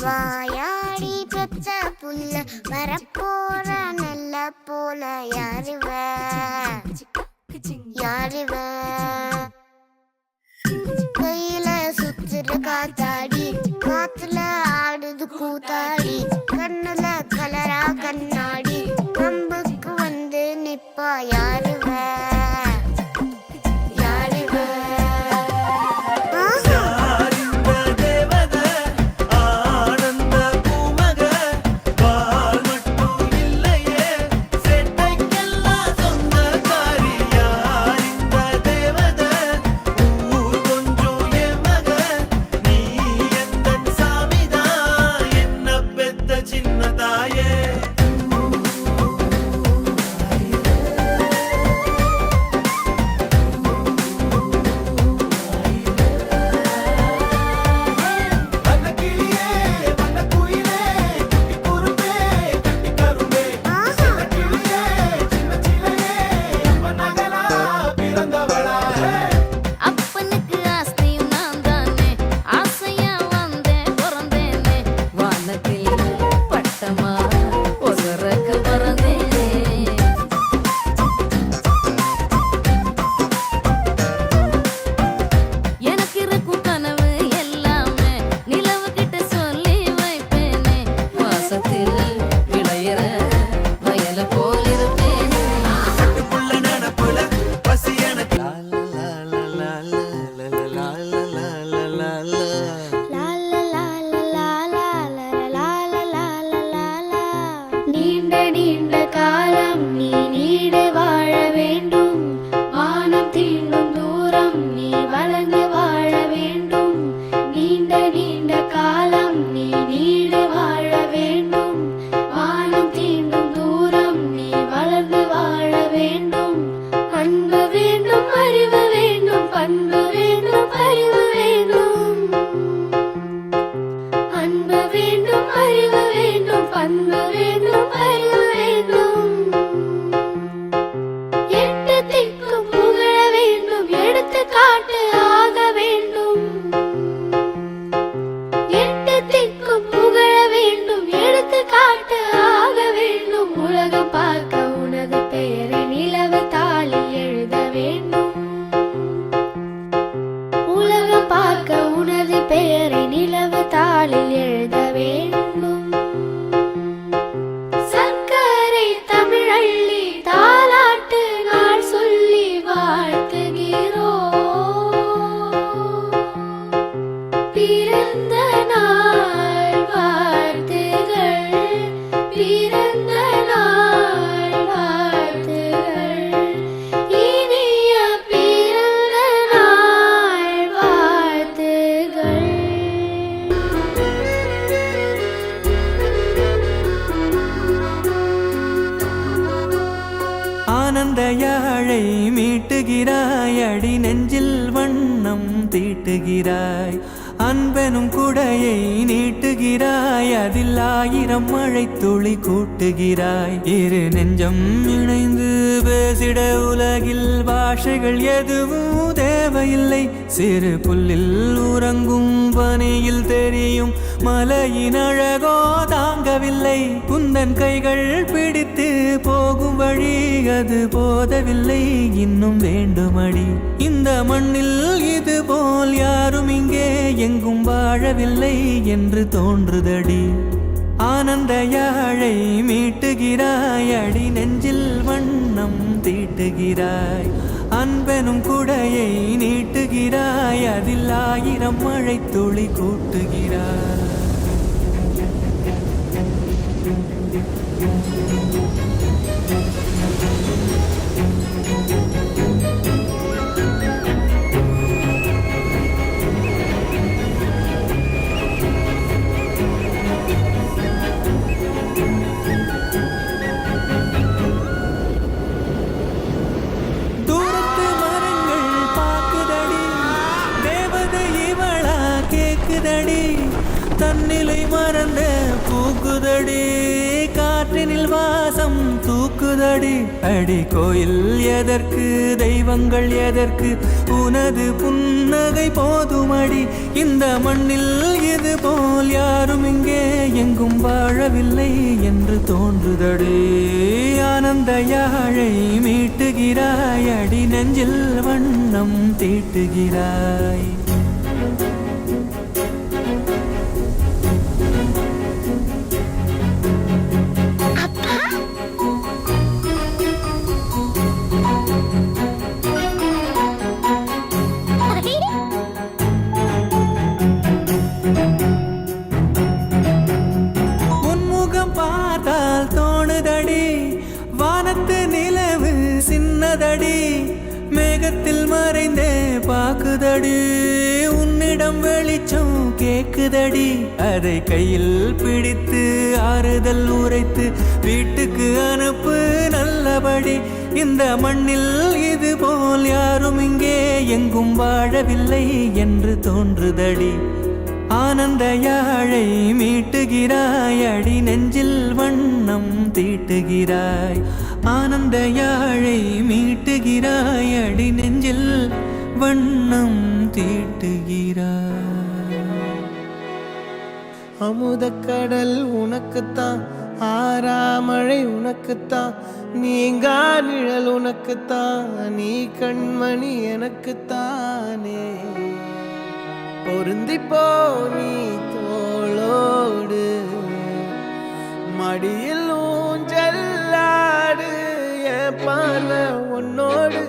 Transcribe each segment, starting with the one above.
வாயாடி பெத்த புல்ல வரப்போற நல்ல போல யாருவ யாருவ கையில சுத்துற காத்தாடி காத்துல ஆடுது கூத்தாடி கண்ணுல கலரா கண்ணாடி கம்புக்கு வந்து நிப்பா யாருவ ஆனந்த யாழை மீட்டுகிறாய் அடி நெஞ்சில் வண்ணம் தீட்டுகிறாய் அன்பெனும் குடையை நீட்டுகிறாய் அதில் 1000 மழை துளி கூட்டுகிறாய் இரு நெஞ்சம் இணைந்து பேசிட உலகில் பாஷைகள் எதுவும் தேவையில்லை சிறு புல்லில் உறங்கும் பனியில் தெரியும் மலையின் அழகோ தாங்கவில்லை குந்தன் கைகள் பிடித்து போகும் வழி அது போதவில்லை இன்னும் வேண்டுமடி இந்த மண்ணில் இது போல் யாரும் இங்கே எங்கும் வாழவில்லை என்று தோன்றுதடி ஆனந்த யாழை மீட்டுகிறாய் அடி நெஞ்சில் வண்ணம் தீட்டுகிறாய் அன்பெனும் குடையை நீட்டுகிறாய் அதில் 1000 மழை துளி கூட்டுகிறாய் தன்னிலை மறந்த பூக்குதடி காற்றினில் வாசம் தூக்குதடி அடி கோயில் எதற்கு தெய்வங்கள் எதற்கு உனது புன்னகை போதுமடி இந்த மண்ணில் இது போல் யாரும் இங்கே எங்கும் வாழவில்லை என்று தோன்றுதடி ஆனந்த யாழை மீட்டுகிறாய் அடி நெஞ்சில் வண்ணம் தீட்டுகிறாய் வானத்து நிலவு சின்னதடி மேகத்தில் மறைந்தே பாக்குதடி உன்னிடம் வெளிச்சம் கேக்குதடி அதை கையில் பிடித்து ஆறுதல் உரைத்து வீட்டுக்கு அனுப்பு நல்லபடி இந்த மண்ணில் இது போல் யாரும் இங்கே எங்கும் வாழவில்லை என்று தோன்றுதடி ஆனந்த யாழை மீட்டுகிறாய் அடி நெஞ்சில் வண்ணம் தீட்டுகிறாய் ஆனந்த யாழை மீட்டுகிறாய் அடி நெஞ்சில் வண்ணம் தீட்டுகிறாய் அமுதக்கடல் உனக்குத்தான் ஆறாமழை உனக்குத்தான் நீங்கா நிழல் உனக்குத்தான் நீ கண்மணி எனக்குத்தானே பொருந்திப்போ நீ தோளோடு மடியில் ஊஞ்சல்லாடு என் பார்வை உன்னோடு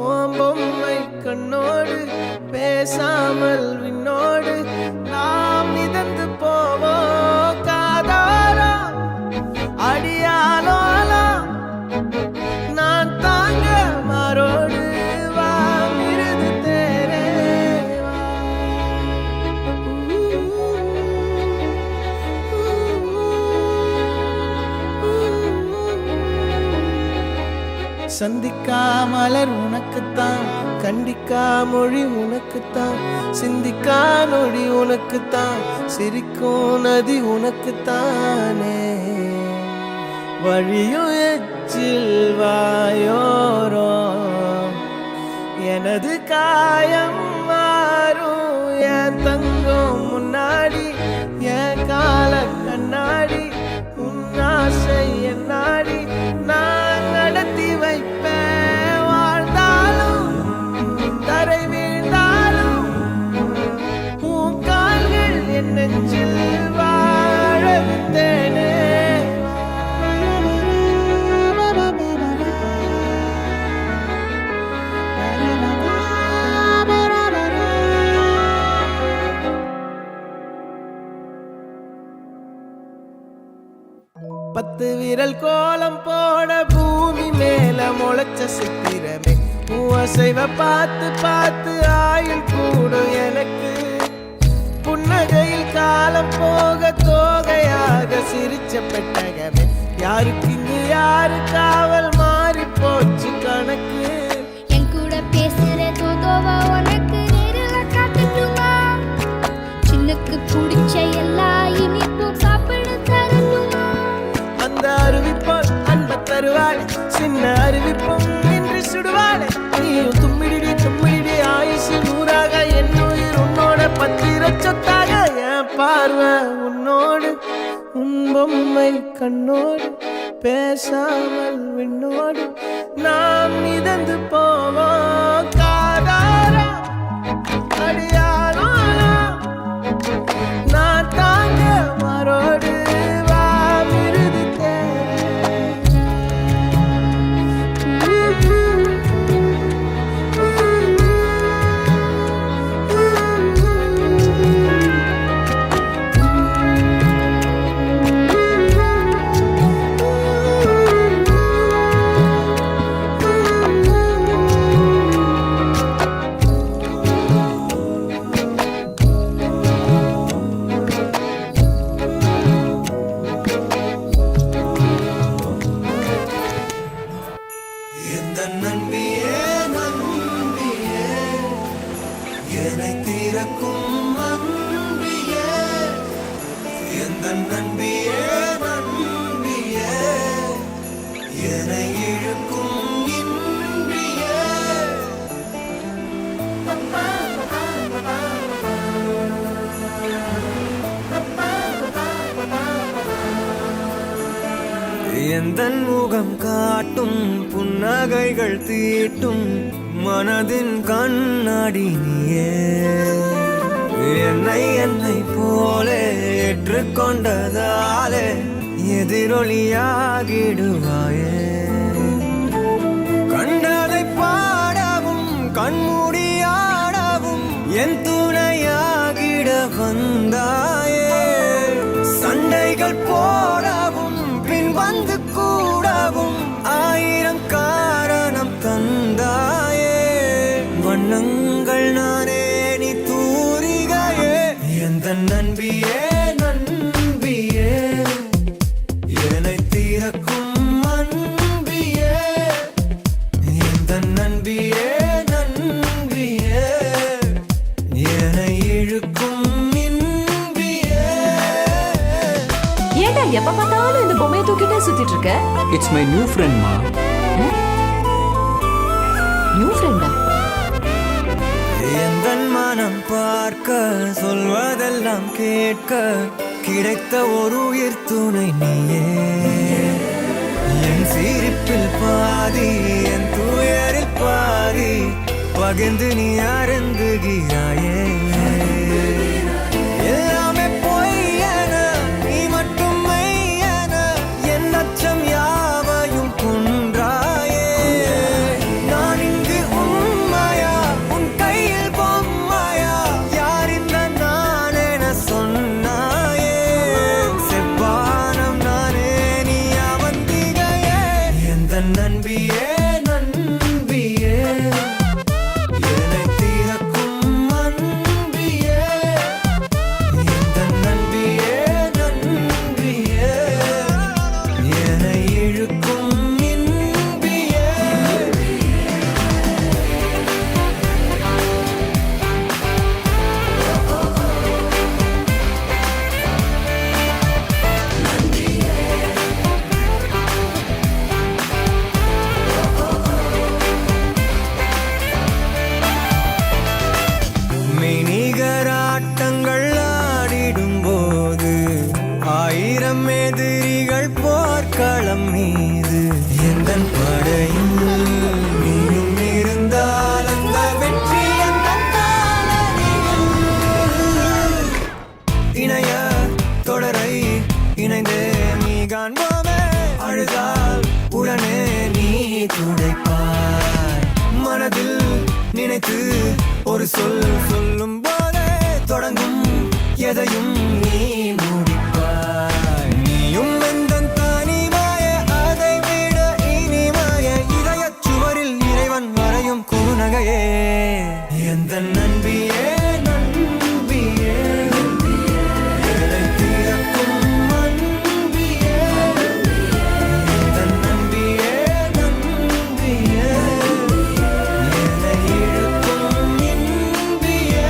ஓம் பொம்மை கண்ணோடு பேசாமல் விண்ணோடு நாம் மிதந்து போவோம் காதாரா அடியாலோலா நான் தாங்க மாறோடு வா மிருது தேரே சந்திக்கா மலர் உனக்குத்தான் கண்டிக்கா மொழி உனக்குத்தான் சிந்திக்கா நொடி உனக்குத்தான் சிரிக்கும் நதி உனக்குத்தானே வழியும் எச்சில் வாயோரோ எனது காயம் மாறும் என் தங்கம் முன்னாடி என் கால கண்ணாடி உன் ஆசை என்னாடி நான் நடத்தி வைப்பேன் வாழ்ந்தாலும் தரை வீழ்ந்தாலும் உன் கால்கள் என் நெஞ்சில் வாழ விட்டேனே பத்து விரல் கோலம் போட பூமி மேல முளைச்ச சித்திரமே அசைவ பார்த்து பார்த்து ஆயுள் கூடும் எனக்கு புன்னகையில் காலம் போக தோகையாக சிரிச்ச பெட்டகமே யாருக்கு இங்கு யாரு காவல் மாறி போச்சு கணக்கு என் கூட பேசுற தோதோவா உனக்கு நேரில் காட்டட்டுமா சின்னுக்கு பிடிச்ச எல்லா இனிப்பும் சாப்பிட தரட்டுமா அந்த அருவிப்போல் அன்ப தருவாள் சின்ன அருவிப்பும் இன்று சுடுவாளே நீயும் தும்மிடி தும்மிடி ஆயுசு நூறாக என் உயிர் உன்னோட பத்திர சொத்தாக என் பார்வை உன்னோடு உன் பொம்மை கண்ணோடு பேசாமல் விண்ணோடு நாம் மிதந்து போவோம் காதாரா அடியாளோலா நான் தாங்க மரோடு வா மிருது எந்தன் முகம் காட்டும் புன்னகைகள் தீட்டும் மனதின் கண்ணாடி நீயே என்னை போலே ஏற்றுக்கொண்டதாலே எதிரொலியாகிடுவாயே கண்டதை பாடவும் கண்மூடியாடவும் என் துணையாகிட வந்தாயே சண்டைகள் போடவும் பின் வந்து கூடவும் ஆயிரம் காரணம் தந்தாயே வண்ணங்கள் நானே நீ தூரிகையே எந்த நண்பியே நண்பியே என்னை தீரக்கும் அன்பியே எந்த நண்பியே நண்பியே என்னை இழுக்கும் இன்பியே ஏண்டா எப்ப பார்த்தாலும் இந்த பொம்மையை தூக்கிட்டே சுத்திட்டு இருக்க? இட்ஸ் மை நியூ ஃப்ரெண்ட் மா. நியூ ஃப்ரெண்டா? எந்தன் மனம் பார்க்க சொல்வதெல்லாம் கேட்க கிடைத்த ஒரு உயிர் துணை நீயே என் சிரிப்பில் பாதி என் துயரில் பாதி பகிர்ந்து நீ அருந்துகிறாயே எல்லாமே பொய்யென நீ மட்டும் மெய்யென என் அச்சம் யாவையும் கொன்றாயே நான் இங்கு உண்மையா உன் கையில் பொம்மையா யார் இந்த நான் என சொன்னாயே செவ்வானம் நானே நீ அவந்திகையே எந்த நண்பியே நண்பியே என்னை தீரக்கும் அன்பியே எந்த நண்பியே நண்பியே என்னை இழுக்கும் இன்பியே மெய்நிகராட்டங்கள் ஆடிடும் போது ஆயிரம் எதிரிகள் போர்க்களம் மீது எந்தன் படையில் நீயும் இருந்தால் அந்த வெற்றி எந்தன் காலடியில். இணைய தொடரை இணைந்தே நீ காண்போமே அழுதால் உடனே நீ துடைப்பாய் மனதில் நினைத்து ஒரு சொல் சொல்லும் போதே தொடங்கும் எதையும் நீ முடிப்பாய் நீயும் எந்தன் தனிமாய அதை விட இனிமாய இதயச் சுவரில் இறைவன் வரையும் குறுநகையே எந்த நண்பியே நண்பியே என்னை தீரக்கும் அன்பியே எந்த நண்பியே நண்பியே என்னை இழுக்கும் இன்பியே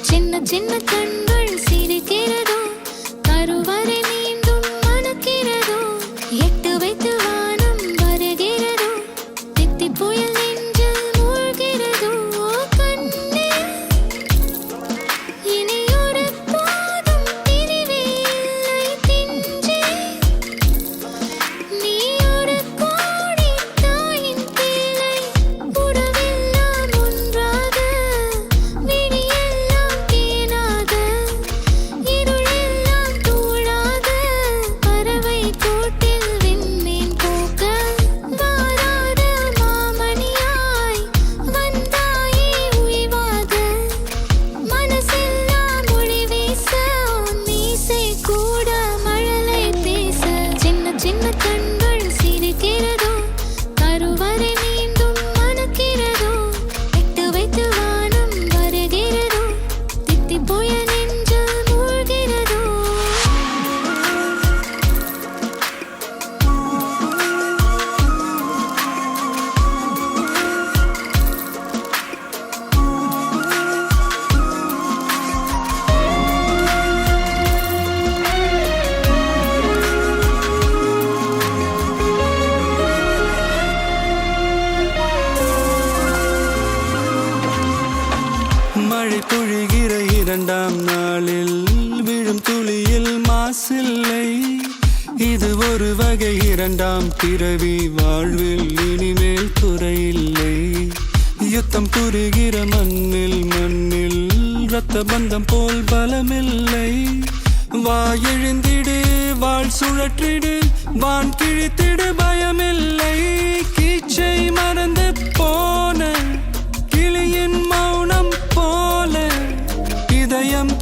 சின்ன சின்ன கண்கள் சிரிக்கிறதோ கருவறை மீண்டும் மணக்கிறதோ எட்டு வைத்து வானம் வருகிறதோ தித்தி புயல் நெஞ்சில் மூழ்கிறதோ கண்ணே இனி ஒரு போதும் பிரிவே இல்லை பிஞ்சே நீ ஒரு கோடி தாயின் பிள்ளை உறவெல்லாம் ஒன்றாக விழியெல்லாம் தேனாக இரண்டாம் பிறவி வாழ்வில் இனிமேல் குறையில்லை. யுத்தம் புரிகிற மண்ணில் இரத்த பந்தம் போல் பலமில்லை. வா எழுந்திடு, வாழ் சுழற்றிடு, வான் கிழித்திடு, பயமில்லை. கீச்சை மறந்து போன கிளியின் மௌனம் போல இதயம்